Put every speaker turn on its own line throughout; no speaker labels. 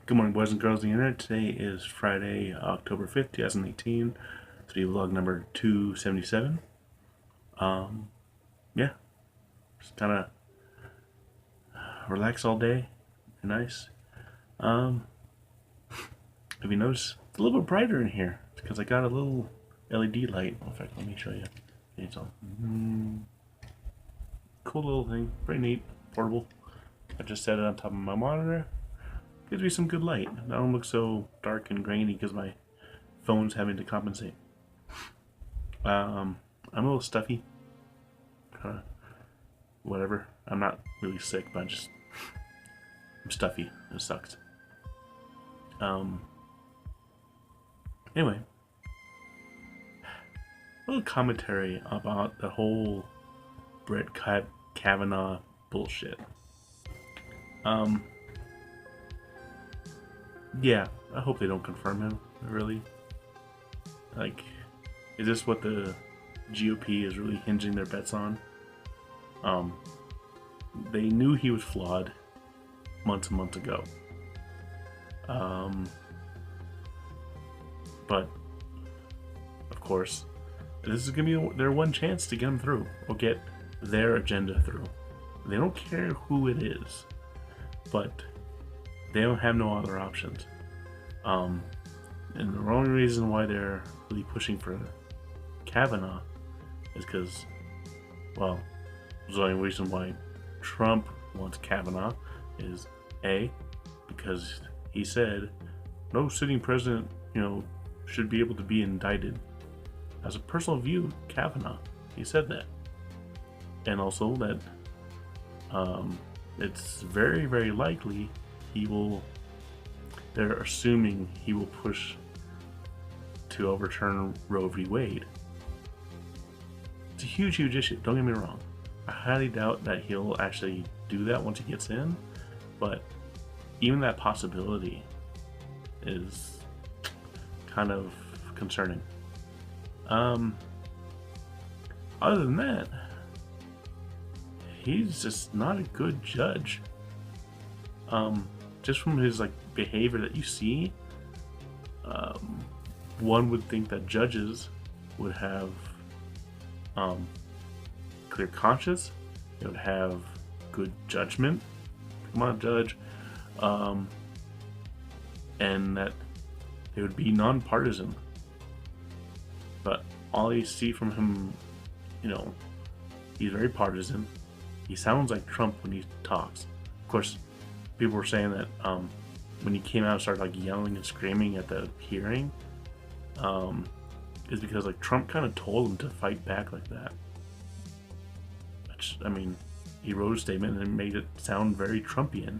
Good morning, boys and girls of the internet. Today is Friday, October 5th, 2018. This will be vlog number 277. Yeah, just kind of relax all day. Nice. Have you noticed it's a little bit brighter in here? It's because I got a little LED light. In fact, let me show you. It's all cool little thing. Pretty neat. Portable. I just set it on top of my monitor. Gives me some good light. I don't look so dark and grainy because my phone's having to compensate. I'm a little stuffy. Kind of whatever. I'm not really sick, but I'm stuffy. It sucks. Anyway, a little commentary about the whole Brett Kavanaugh bullshit. Yeah, I hope they don't confirm him, really. Like, is this what the GOP is really hinging their bets on? They knew he was flawed months and months ago. But, of course, this is going to be their one chance to get him through, or get their agenda through. They don't care who it is, but they don't have no other options. And the only reason why they're really pushing for Kavanaugh is because, well, the only reason why Trump wants Kavanaugh is A, because he said no sitting president, should be able to be indicted. As a personal view, Kavanaugh, he said that. And also that it's very, very likely they're assuming he will push to overturn Roe v. Wade. It's a huge, huge issue, don't get me wrong. I highly doubt that he'll actually do that once he gets in, but even that possibility is kind of concerning. Other than that, he's just not a good judge. Just from his behavior that you see, one would think that judges would have clear conscience. They would have good judgment. Come on, judge, and that they would be nonpartisan. But all you see from him, he's very partisan. He sounds like Trump when he talks. Of course, people were saying that when he came out and started yelling and screaming at the hearing, is because Trump kind of told him to fight back like that. Which, he wrote a statement and made it sound very Trumpian,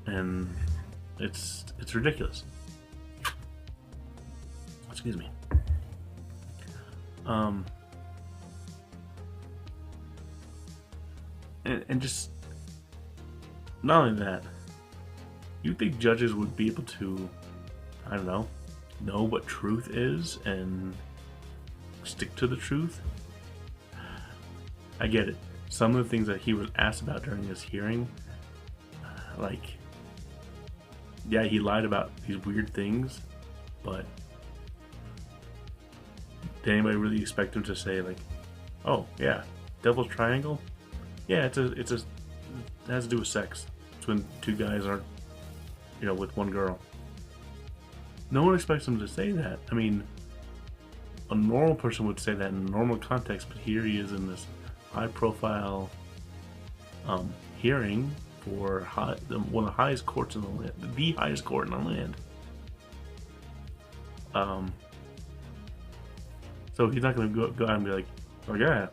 and it's ridiculous. Excuse me. And just not only that, you think judges would be able to, I don't know what truth is and stick to the truth? I get it. Some of the things that he was asked about during his hearing, yeah, he lied about these weird things, but did anybody really expect him to say oh yeah, Devil's Triangle? Yeah, it has to do with sex. It's when two guys aren't, with one girl. No one expects him to say that. A normal person would say that in a normal context, but here he is in this high-profile hearing for one of the highest courts in the land, the highest court in the land. So he's not going to go out and be like, oh yeah,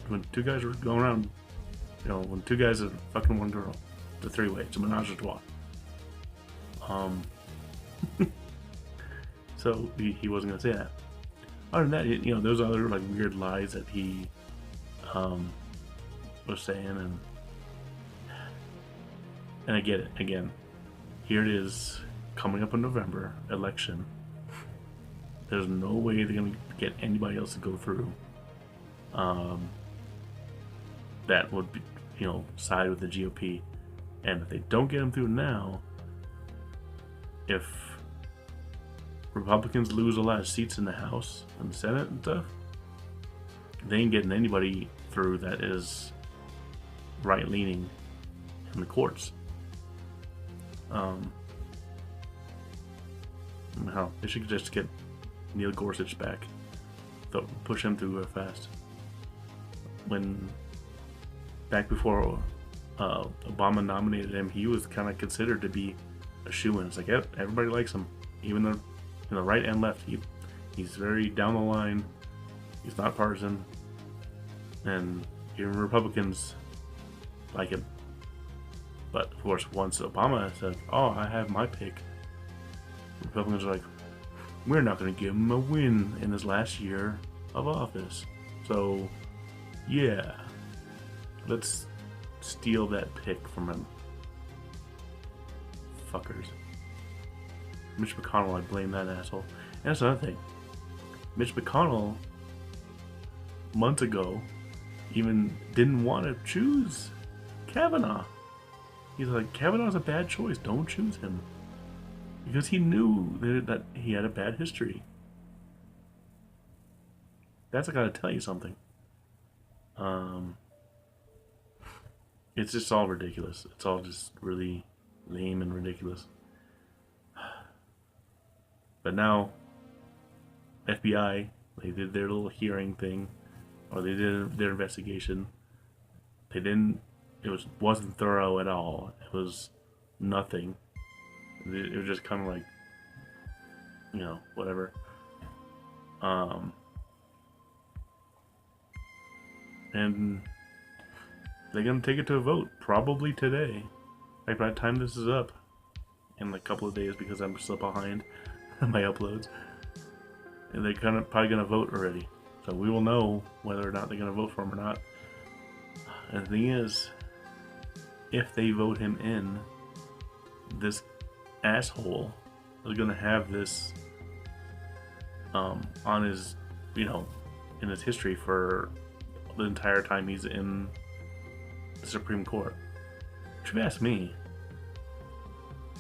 when two guys are going around, when two guys are fucking one girl, it's a three-way, it's a menage a trois. So he wasn't going to say that. Other than that, those other weird lies that he was saying, and I get it. Again, here it is, coming up in November, election. There's no way they're going to get anybody else to go through that would be, side with the GOP. And if they don't get him through now, if Republicans lose a lot of seats in the House and the Senate and stuff, they ain't getting anybody through that is right-leaning in the courts. Hell, they should just get Neil Gorsuch back. Push him through real fast. Back before Obama nominated him, he was kind of considered to be a shoo-in. It's like, yep, everybody likes him, even though in the right and left, he's very down the line. He's not partisan, and even Republicans like him. But of course, once Obama said, "Oh, I have my pick," Republicans are like, "We're not going to give him a win in his last year of office. So, yeah, let's steal that pick from him." Fuckers. Mitch McConnell, I blame that asshole. And that's another thing. Mitch McConnell, months ago, even didn't want to choose Kavanaugh. He's like, Kavanaugh's a bad choice, don't choose him. Because he knew that he had a bad history. That's gotta tell you something. It's just all ridiculous. It's all just really lame and ridiculous. But now, FBI, they did their little hearing thing, or they did their investigation. It wasn't thorough at all. It was nothing. It was just kind of like, whatever. And they're gonna take it to a vote probably today. Like by the time this is up, in a couple of days, because I'm still behind my uploads, and they're probably gonna vote already. So we will know whether or not they're gonna vote for him or not. And the thing is, if they vote him in, this asshole is gonna have this on his, in his history for the entire time he's in the Supreme Court. If you ask me,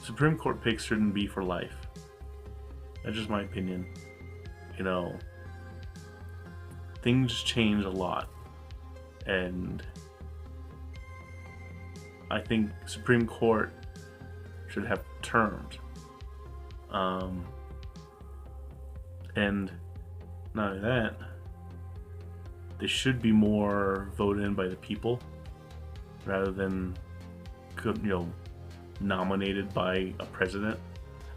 Supreme Court picks shouldn't be for life. That's just my opinion. Things change a lot, and I think Supreme Court should have terms. And not only that, they should be more voted in by the people rather than, nominated by a president.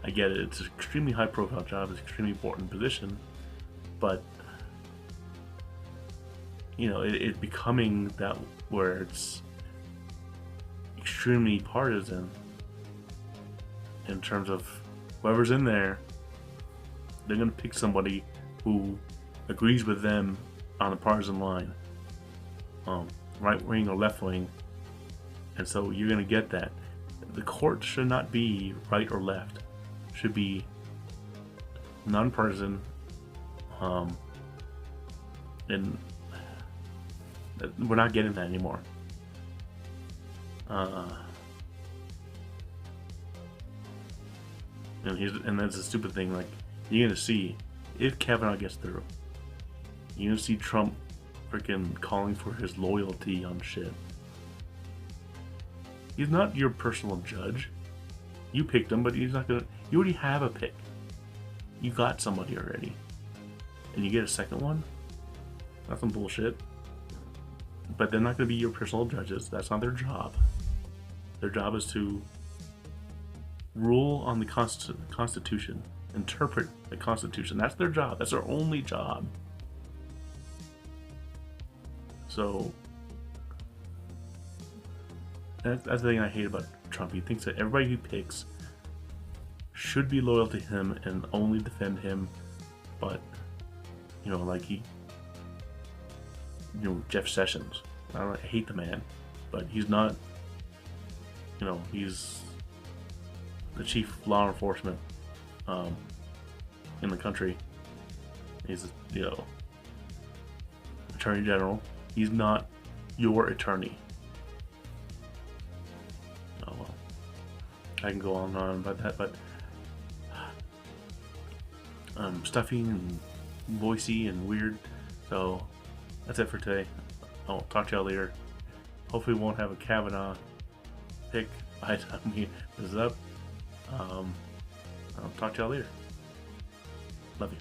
I get it, it's an extremely high profile job, it's an extremely important position, but it becoming that where it's extremely partisan in terms of whoever's in there, they're gonna pick somebody who agrees with them on the partisan line, right wing or left wing, and so you're gonna get that. The court should not be right or left; it should be nonpartisan, and we're not getting that anymore. And that's a stupid thing. Like, you're gonna see if Kavanaugh gets through, you're gonna see Trump freaking calling for his loyalty on shit. He's not your personal judge. You picked him, but he's not gonna. You already have a pick. You got somebody already, and you get a second one. That's some bullshit. But they're not gonna be your personal judges. That's not their job. Their job is to rule on the Constitution, interpret the Constitution. That's their job. That's their only job. So that's the thing I hate about Trump. He thinks that everybody he picks should be loyal to him and only defend him. But Jeff Sessions. I hate the man, but he's not. He's the chief law enforcement in the country. He's attorney general. He's not your attorney. I can go on and on about that, but stuffy and voicey and weird. So that's it for today. I'll talk to y'all later. Hopefully we won't have a Kavanaugh pick by the time this is up. I'll talk to y'all later. Love you.